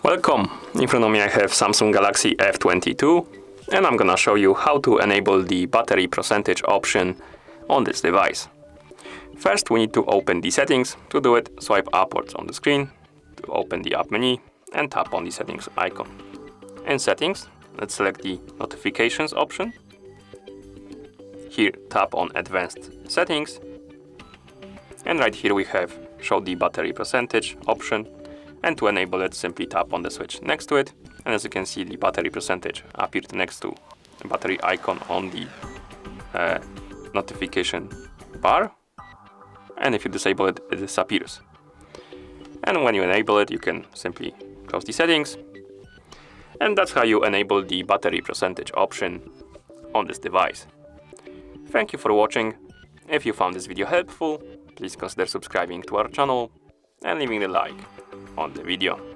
Welcome! In front of me I have Samsung Galaxy F22 and I'm gonna show you how to enable the battery percentage option on this device. First we need to open the settings. To do it, swipe upwards on the screen to open the app menu and tap on the settings icon. In settings, let's select the notifications option. Here tap on advanced settings and right here we have show the battery percentage option. And to enable it, simply tap on the switch next to it. And as you can see, the battery percentage appeared next to the battery icon on the notification bar. And if you disable it, it disappears. And when you enable it, you can simply close the settings. And that's how you enable the battery percentage option on this device. Thank you for watching. If you found this video helpful, please consider subscribing to our channel and leaving a like on the video.